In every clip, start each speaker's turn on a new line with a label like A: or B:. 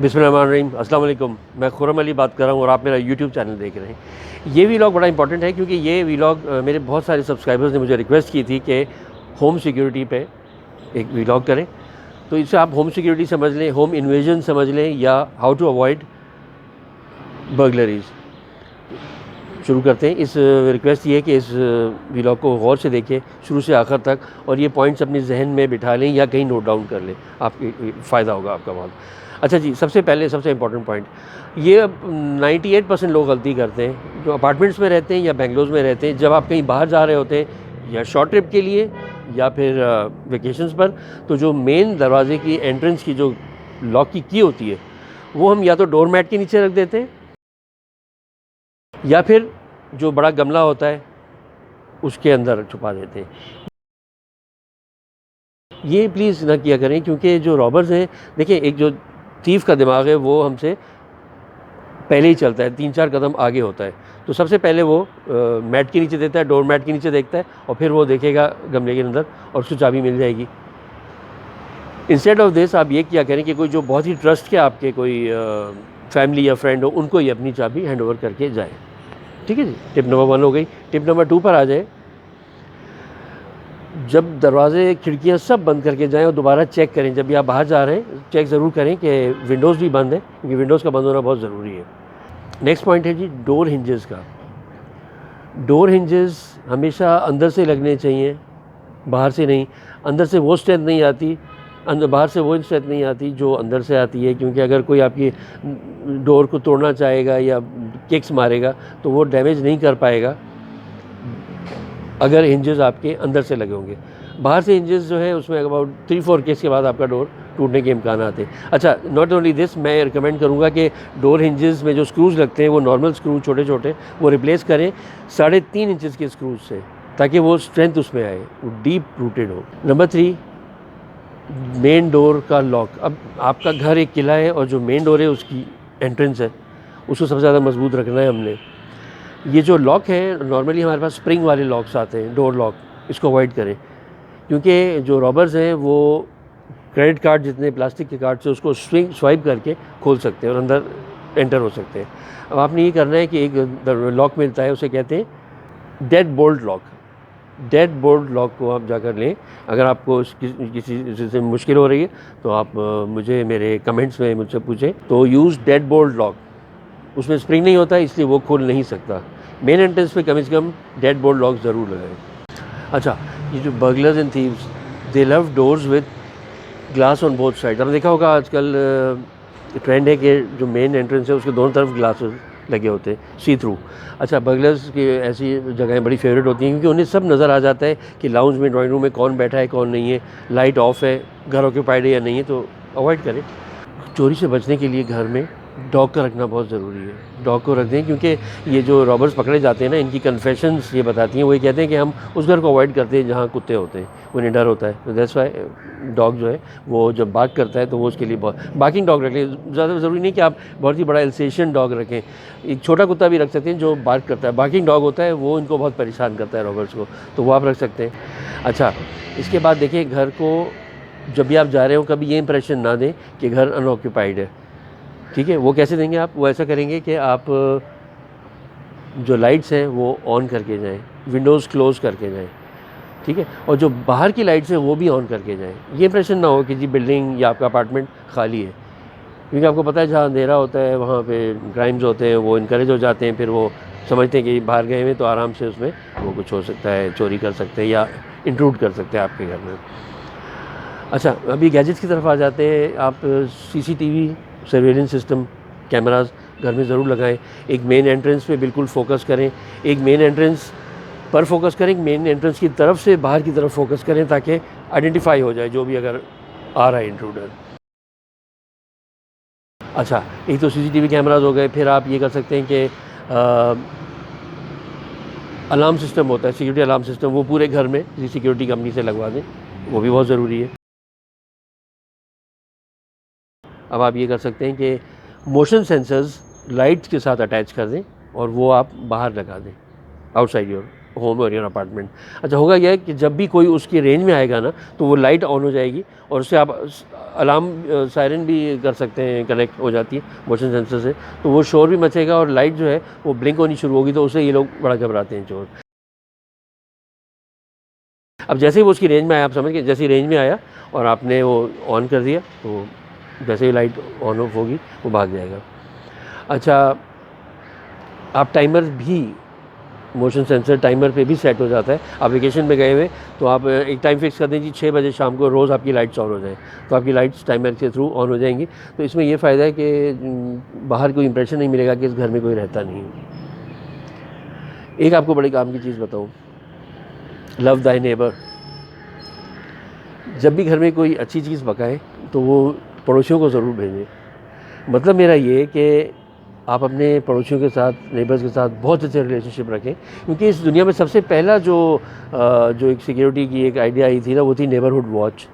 A: बिस्मिल्लाहिर्रहमानिर्रहीम, अस्सलाम वालेकुम। मैं खुर्रम अली बात कर रहा हूँ और आप मेरा यूट्यूब चैनल देख रहे हैं। ये वीलॉग बड़ा इंपॉर्टेंट है क्योंकि ये वीलॉग मेरे बहुत सारे सब्सक्राइबर्स ने मुझे रिक्वेस्ट की थी कि होम सिक्योरिटी पे एक वीलॉग करें। तो इससे आप होम सिक्योरिटी समझ लें, होम इन्वेजन समझ लें या हाउ टू अवॉइड बर्गलरीज़। शुरू करते हैं। इस रिक्वेस्ट ये है कि इस वीलॉग को गौर से देखें शुरू से आखिर तक और ये पॉइंट्स अपने जहन में बिठा लें या कहीं नोट डाउन कर लें, आपकी फ़ायदा होगा आपका बहुत। अच्छा जी, सबसे पहले सबसे इम्पोर्टेंट पॉइंट ये 98% लोग गलती करते हैं जो अपार्टमेंट्स में रहते हैं या बेंगलोर में रहते हैं। जब आप कहीं बाहर जा रहे होते हैं या शॉर्ट ट्रिप के लिए या फिर वेकेशंस पर, तो जो मेन दरवाजे की एंट्रेंस की जो लॉक की होती है वो हम या तो डोर मैट के नीचे रख देते हैं या फिर जो बड़ा गमला होता है उसके अंदर छुपा देते हैं। ये प्लीज़ ना किया करें क्योंकि जो रॉबर्स हैं, देखिए एक जो थीफ का दिमाग है वो हमसे पहले ही चलता है, 3-4 कदम आगे होता है। तो सबसे पहले वो मैट के नीचे देता है, डोर मैट के नीचे देखता है और फिर वो देखेगा गमले के अंदर और उसको चाबी मिल जाएगी। इंस्टेड ऑफ दिस आप ये किया करें कि कोई जो बहुत ही ट्रस्ट के आपके कोई फैमिली या फ्रेंड हो, उनको ही अपनी चाबी हैंड ओवर करके जाए। ठीक है जी, टिप नंबर 1 हो गई। टिप नंबर 2 पर आ जाए। जब दरवाजे खिड़कियां सब बंद करके जाएं और दोबारा चेक करें, जब भी आप बाहर जा रहे हैं चेक ज़रूर करें कि विंडोज़ भी बंद है, क्योंकि विंडोज़ का बंद होना बहुत ज़रूरी है। नेक्स्ट पॉइंट है जी डोर हिंजेस का। डोर हिंजेस हमेशा अंदर से लगने चाहिए, बाहर से नहीं। अंदर से वो स्ट्रेंथ नहीं आती, बाहर से वो स्ट्रेंथ नहीं आती जो अंदर से आती है, क्योंकि अगर कोई आपकी डोर को तोड़ना चाहेगा या किक्स मारेगा तो वो डैमेज नहीं कर पाएगा अगर हिंजेस आपके अंदर से लगे होंगे। बाहर से हिंजेस जो है उसमें अबाउट 3-4 केस के बाद आपका डोर टूटने के इम्कान आते हैं। अच्छा, नॉट ओनली दिस, मैं रिकमेंड करूँगा कि डोर हिंजेस में जो स्क्रूज़ लगते हैं वो नॉर्मल स्क्रू छोटे छोटे वो रिप्लेस करें 3.5 इंचज़ के स्क्रूज से, ताकि वो स्ट्रेंथ उसमें आए, वो डीप रूटेड हो। नंबर 3, मेन डोर का लॉक। अब आपका घर एक किला है और जो मेन डोर है उसकी एंट्रेंस है, उसको सबसे ज़्यादा मजबूत रखना है हमने। ये जो लॉक है नॉर्मली हमारे पास स्प्रिंग वाले लॉक्स आते हैं, डोर लॉक, इसको अवॉइड करें क्योंकि जो रॉबर्स हैं वो क्रेडिट कार्ड जितने प्लास्टिक के कार्ड से उसको स्वाइप करके खोल सकते हैं और अंदर एंटर हो सकते हैं। अब आपने ये करना है कि एक लॉक मिलता है, उसे कहते हैं dead bolt lock. Dead bolt lock को आप जाकर लें। अगर आपको किसी से मुश्किल हो रही है तो आप मुझे मेरे कमेंट्स में मुझसे पूछें। तो यूज़ डेड बोल्ट लॉक, उसमें स्प्रिंग नहीं होता इसलिए वो खोल नहीं सकता। मेन एंट्रेंस पे कम से कम डेड बोल्ट लॉक ज़रूर लगाएं। अच्छा, ये जो burglars and thieves, they love doors with glass on both side. आपने देखा होगा आजकल ट्रेंड है कि जो मेन एंट्रेंस है उसके दोनों तरफ ग्लासेस लगे होते हैं, सी थ्रू। अच्छा, बर्गलर्स की ऐसी जगहें बड़ी फेवरेट होती हैं क्योंकि उन्हें सब नज़र आ जाता है कि लाउंज में, ड्राइंग रूम में कौन बैठा है कौन नहीं है, लाइट ऑफ है, घर ऑक्यूपाइड है या नहीं है, तो अवॉइड करें। चोरी से बचने के लिए घर में डॉग का रखना बहुत ज़रूरी है। डॉग को रख दें क्योंकि ये जो रॉबर्स पकड़े जाते हैं ना, इनकी कन्फेशंस ये बताती हैं, वो ये कहते हैं कि हम उस घर को अवॉइड करते हैं जहाँ कुत्ते होते हैं, उन्हें डर होता है। तो दैट्स वाई डॉग जो है वो जब बार्क करता है तो वो उसके लिए बहुत बार्किंग डॉग रख लें। ज़्यादा ज़रूरी नहीं कि आप बहुत ही बड़ा एल्सेशियन डॉग रखें, एक छोटा कुत्ता भी रख सकते हैं जो बार्क करता है। बार्किंग डॉग होता है वो इनको बहुत परेशान करता है रॉबर्स को, तो वो आप रख सकते हैं। अच्छा, इसके बाद देखिए, घर को जब भी आप जा रहे हो कभी ये इंप्रेशन ना दें कि घर अनऑक्यूपाइड है। ठीक है, वो कैसे देंगे आप? वो ऐसा करेंगे कि आप जो लाइट्स हैं वो ऑन करके जाएं, विंडोज़ क्लोज़ करके जाएं। ठीक है, और जो बाहर की लाइट्स हैं वो भी ऑन करके जाएं। ये इंप्रेशन ना हो कि जी बिल्डिंग या आपका अपार्टमेंट खाली है, क्योंकि आपको पता है जहाँ अंधेरा होता है वहाँ पे क्राइम्स होते हैं, वो इनकरेज हो जाते हैं। फिर वो समझते हैं कि बाहर गए हुए तो आराम से उसमें वो कुछ हो सकता है, चोरी कर सकते हैं या इंट्रूड कर सकते हैं आपके घर में। अच्छा, अभी गैजेट्स की तरफ आ जाते हैं। आप सीसीटीवी सर्वेलेंस सिस्टम, कैमरास घर में ज़रूर लगाएं। एक मेन एंट्रेंस पे बिल्कुल फोकस करें, एक मेन एंट्रेंस पर फोकस करें, मेन एंट्रेंस की तरफ से बाहर की तरफ फोकस करें ताकि आइडेंटिफाई हो जाए जो भी अगर आ रहा है इंट्रूडर। अच्छा, एक तो सीसीटीवी कैमरास हो गए, फिर आप ये कर सकते हैं कि अलार्म सिस्टम होता है, सिक्योरिटी अलार्म सिस्टम, वो पूरे घर में किसी सिक्योरिटी कंपनी से लगवा दें, वो भी बहुत ज़रूरी है। अब आप ये कर सकते हैं कि मोशन सेंसर्स लाइट्स के साथ अटैच कर दें और वो आप बाहर लगा दें, आउटसाइड योर होम और योर अपार्टमेंट। अच्छा, होगा यह कि जब भी कोई उसकी रेंज में आएगा ना तो वो लाइट ऑन हो जाएगी और उससे आप अलार्म सायरन भी कर सकते हैं, कनेक्ट हो जाती है मोशन सेंसर से, तो वो शोर भी मचेगा और लाइट जो है वो ब्लिंक होनी शुरू होगी, तो उससे ये लोग बड़ा घबराते हैं चोर। अब जैसे ही वो उसकी रेंज में आया, आप समझ गए, जैसे ही रेंज में आया और आपने वो ऑन कर दिया तो जैसे ही लाइट ऑन ऑफ होगी वो भाग जाएगा। अच्छा, आप टाइमर भी, मोशन सेंसर टाइमर पे भी सेट हो जाता है। आप वेकेशन में गए हुए तो आप एक टाइम फिक्स कर दीजिए 6 बजे शाम को रोज़ आपकी लाइट्स ऑन हो जाएँ, तो आपकी लाइट्स टाइमर के थ्रू ऑन हो जाएंगी। तो इसमें ये फ़ायदा है कि बाहर कोई इंप्रेशन नहीं मिलेगा कि इस घर में कोई रहता नहीं है। एक आपको बड़ी काम की चीज़ बताऊँ, लव दाई नेबर। जब भी घर में कोई अच्छी चीज़ पकाए तो वो पड़ोसियों को ज़रूर भेजें। मतलब मेरा ये कि आप अपने पड़ोसियों के साथ, नेबर्स के साथ बहुत अच्छे रिलेशनशिप रखें, क्योंकि इस दुनिया में सबसे पहला जो एक सिक्योरिटी की एक आइडिया आई थी ना, वो थी नेबरहुड वॉच।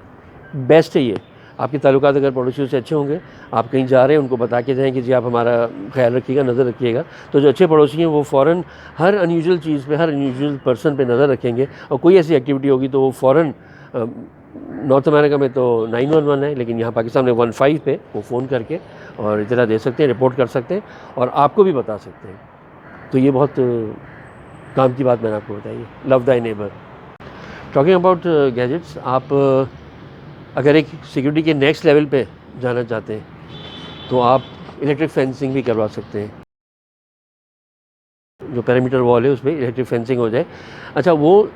A: बेस्ट है ये। आपके ताल्लुकात अगर पड़ोसियों से अच्छे होंगे, आप कहीं जा रहे हैं उनको बता के जाएँ कि जी आप हमारा ख्याल रखिएगा, नज़र रखिएगा, तो जो अच्छे पड़ोसी हैं वो फ़ौरन हर अनयूजुअल चीज़ पे, हर अनयूजुअल पर्सन पे नज़र रखेंगे, और कोई ऐसी एक्टिविटी होगी तो वो फ़ौरन, नॉर्थ अमेरिका में तो 911 है, लेकिन यहाँ पाकिस्तान में 15 पे वो फ़ोन करके और इतना दे सकते हैं, रिपोर्ट कर सकते हैं और आपको भी बता सकते हैं। तो ये बहुत काम की बात मैंने आपको बताई है, love Dai neighbour. Talking about gadgets, आप अगर एक सिक्योरिटी के नेक्स्ट लेवल पे जाना चाहते हैं तो आप इलेक्ट्रिक फेंसिंग भी करवा सकते हैं। जो पेरीमीटर वॉल है उसमें इलेक्ट्रिक फेंसिंग हो जाए। अच्छा, वो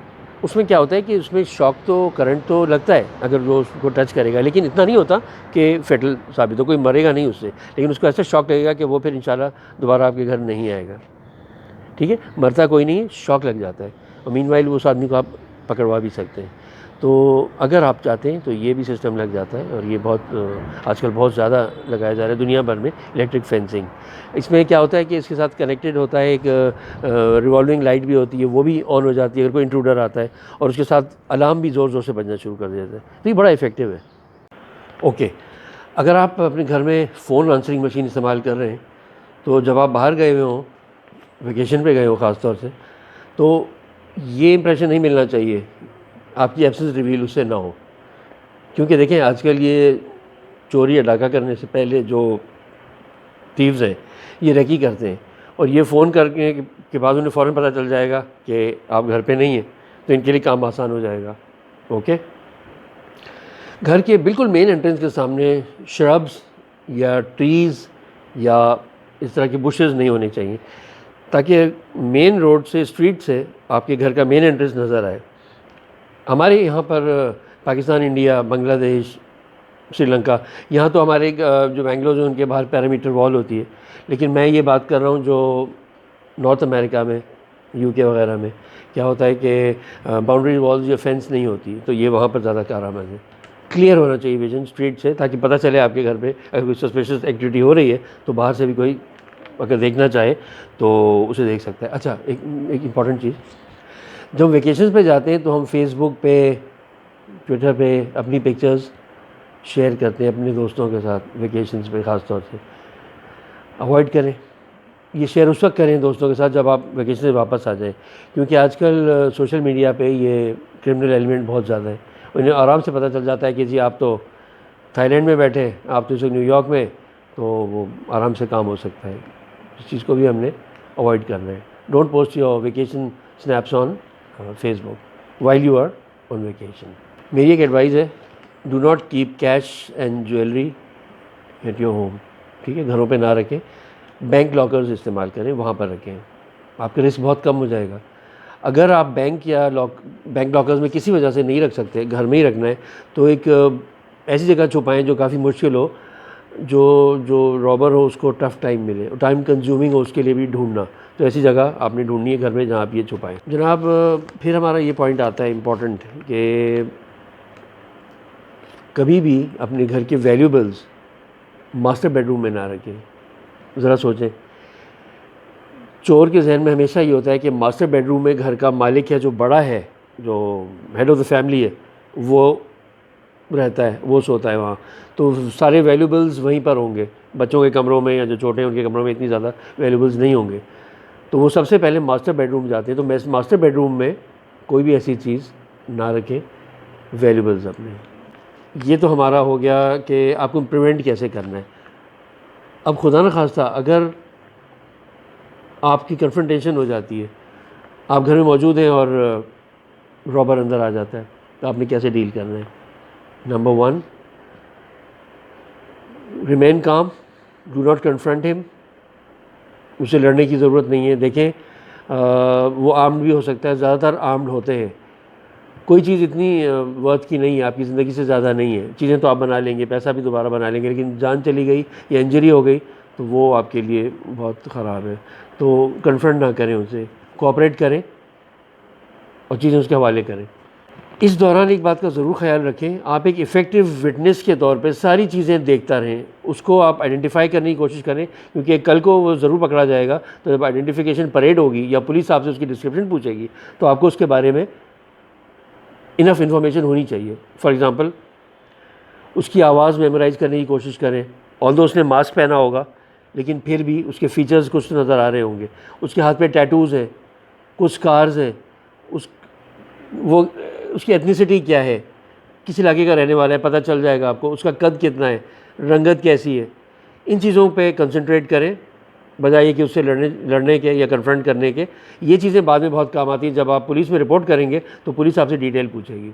A: उसमें क्या होता है कि उसमें शॉक तो, करंट तो लगता है अगर वो उसको टच करेगा, लेकिन इतना नहीं होता कि फेटल साबित हो, कोई मरेगा नहीं उससे, लेकिन उसको ऐसा शॉक लगेगा कि वो फिर इंशाल्लाह दोबारा आपके घर नहीं आएगा। ठीक है, मरता कोई नहीं, शॉक लग जाता है, और मीनवाइल उस आदमी को आप पकड़वा भी सकते हैं। तो अगर आप चाहते हैं तो ये भी सिस्टम लग जाता है, और ये बहुत आजकल बहुत ज़्यादा लगाया जा रहा है दुनिया भर में, इलेक्ट्रिक फेंसिंग। इसमें क्या होता है कि इसके साथ कनेक्टेड होता है एक रिवॉल्विंग लाइट भी होती है, वो भी ऑन हो जाती है अगर कोई इंट्रूडर आता है, और उसके साथ अलार्म भी ज़ोर ज़ोर से बजना शुरू कर देता है, तो ये बड़ा इफेक्टिव है। ओके, अगर आप अपने घर में फ़ोन आंसरिंग मशीन इस्तेमाल कर रहे हैं, तो जब आप बाहर गए हुए हों, वेकेशन पे गए हो ख़ास तौर से, तो ये इंप्रेशन नहीं मिलना चाहिए, आपकी एब्सेंस रिवील उससे ना हो। क्योंकि देखें, आजकल ये चोरी या डाका करने से पहले जो थीव्स हैं ये रेकी करते हैं, और ये फ़ोन करके के बाद उन्हें फ़ौरन पता चल जाएगा कि आप घर पे नहीं हैं, तो इनके लिए काम आसान हो जाएगा। ओके, घर के बिल्कुल मेन एंट्रेंस के सामने श्रब्स या ट्रीज़ या इस तरह के बुशेस नहीं होने चाहिए, ताकि मेन रोड से, स्ट्रीट से आपके घर का मेन एंट्रेंस नज़र आए। हमारे यहाँ पर पाकिस्तान, इंडिया, बांग्लादेश, श्रीलंका, यहाँ तो हमारे जो बेंगलोर हैं उनके बाहर पैरामीटर वॉल होती है, लेकिन मैं ये बात कर रहा हूँ जो नॉर्थ अमेरिका में, यूके वगैरह में क्या होता है कि बाउंड्री वॉल्स या फेंस नहीं होती, तो ये वहाँ पर ज़्यादा कारआमद है। क्लियर होना चाहिए विजन स्ट्रीट से, ताकि पता चले आपके घर पे अगर कोई सस्पिशियस एक्टिविटी हो रही है तो बाहर से भी कोई अगर देखना चाहे तो उसे देख सकता है। अच्छा, एक इम्पॉर्टेंट चीज़, जब वेकेशन पे जाते हैं तो हम फेसबुक पे, ट्विटर पे अपनी पिक्चर्स शेयर करते हैं अपने दोस्तों के साथ, वेकेशंस पे ख़ास तौर से अवॉइड करें। ये शेयर उस वक्त करें दोस्तों के साथ जब आप वेकेशन से वापस आ जाएं, क्योंकि आजकल सोशल मीडिया पे ये क्रिमिनल एलिमेंट बहुत ज़्यादा है। उन्हें आराम से पता चल जाता है कि जी आप तो थाईलैंड में बैठे हैं, आप तो इस वक्त न्यूयॉर्क में, तो वो आराम से काम हो सकता है। इस चीज़ को भी हमने अवॉइड करना है। Don't post your vacation snaps on Facebook while you are on vacation. मेरी एक एडवाइस है, do not keep cash and jewellery at your home. ठीक है, घरों पे ना रखें, बैंक लॉकर्स इस्तेमाल करें, वहाँ पर रखें, आपका रिस्क बहुत कम हो जाएगा। अगर आप बैंक लॉकर्स में किसी वजह से नहीं रख सकते, घर में ही रखना है, तो एक ऐसी जगह छुपाएं जो काफ़ी मुश्किल हो, जो रॉबर हो उसको टफ़ टाइम मिले, टाइम कंज्यूमिंग हो उसके लिए भी ढूंढना, तो ऐसी जगह आपने ढूंढनी है घर में जहाँ आप ये छुपाएं। जनाब, फिर हमारा ये पॉइंट आता है इम्पॉर्टेंट कि कभी भी अपने घर के वैल्यूबल्स मास्टर बेडरूम में ना रखें। ज़रा सोचें, चोर के जहन में हमेशा ये होता है कि मास्टर बेडरूम में घर का मालिक है, जो बड़ा है, जो हेड ऑफ़ द फैमिली है, वो रहता है, वो सोता है वहाँ, तो सारे वैल्यूबल्स वहीं पर होंगे। बच्चों के कमरों में या जो छोटे हैं उनके कमरों में इतनी ज़्यादा वैल्यूबल्स नहीं होंगे। तो वो सबसे पहले मास्टर बेडरूम जाते हैं। तो मास्टर बेडरूम में कोई भी ऐसी चीज़ ना रखें, वैल्यूबल्स अपने। ये तो हमारा हो गया कि आपको प्रिवेंट कैसे करना है। अब खुदा न खास्ता अगर आपकी कन्फ्रंटेशन हो जाती है, आप घर में मौजूद हैं और रॉबर अंदर आ जाता है, तो आपने कैसे डील करना है? नंबर 1, रिमेन काम, डू नॉट कन्फ्रंट हिम। उसे लड़ने की ज़रूरत नहीं है। देखें वो आर्म्ड भी हो सकता है, ज़्यादातर आर्म्ड होते हैं। कोई चीज़ इतनी वर्थ की नहीं है, आपकी ज़िंदगी से ज़्यादा नहीं है। चीज़ें तो आप बना लेंगे, पैसा भी दोबारा बना लेंगे, लेकिन जान चली गई या इंजरी हो गई तो वो आपके लिए बहुत ख़राब है। तो कन्फ्रंट ना करें उनसे, कोऑपरेट करें और चीज़ें उसके हवाले करें। इस दौरान एक बात का ज़रूर ख्याल रखें, आप एक इफ़ेक्टिव विटनेस के तौर पे सारी चीज़ें देखता रहें, उसको आप आइडेंटिफाई करने की कोशिश करें, क्योंकि कल को वो ज़रूर पकड़ा जाएगा। तो जब आइडेंटिफिकेशन परेड होगी या पुलिस आपसे उसकी डिस्क्रिप्शन पूछेगी, तो आपको उसके बारे में इनफ इन्फॉर्मेशन होनी चाहिए। फॉर एग्ज़ाम्पल, उसकी आवाज़ मेमोराइज़ करने की कोशिश करें। ऑल्दो उसने मास्क पहना होगा, लेकिन फिर भी उसके फ़ीचर्स कुछ नज़र आ रहे होंगे। उसके हाथ पे टैटूज़ हैं, कुछ स्कार्स हैं, उसकी एथनिसिटी क्या है, किस इलाके का रहने वाला है, पता चल जाएगा आपको। उसका कद कितना है, रंगत कैसी है, इन चीज़ों पे कंसंट्रेट करें बजाय कि उससे लड़ने के या कन्फ्रंट करने के। ये चीज़ें बाद में बहुत काम आती हैं। जब आप पुलिस में रिपोर्ट करेंगे तो पुलिस आपसे डिटेल पूछेगी।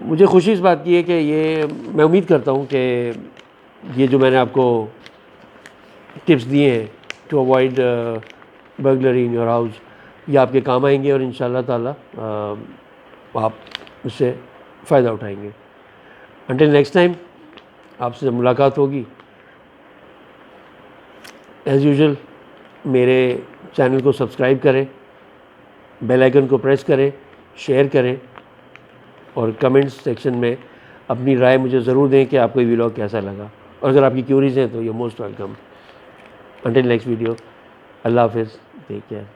A: मुझे खुशी इस बात की है कि ये मैं उम्मीद करता हूँ कि ये जो मैंने आपको टिप्स दिए हैं to avoid burglary in your house, ये आपके काम आएंगे और इंशाल्लाह ताला आप उससे फ़ायदा उठाएंगे। अंटिल नेक्स्ट टाइम आपसे मुलाकात होगी, एज़ यूजुअल मेरे चैनल को सब्सक्राइब करें, बेल आइकन को प्रेस करें, शेयर करें और कमेंट्स सेक्शन में अपनी राय मुझे ज़रूर दें कि आपको ये व्लॉग कैसा लगा। और अगर आपकी क्यूरीज़ हैं तो you most welcome. Until next video, अल्लाह हाफ़िज़, टेक केयर।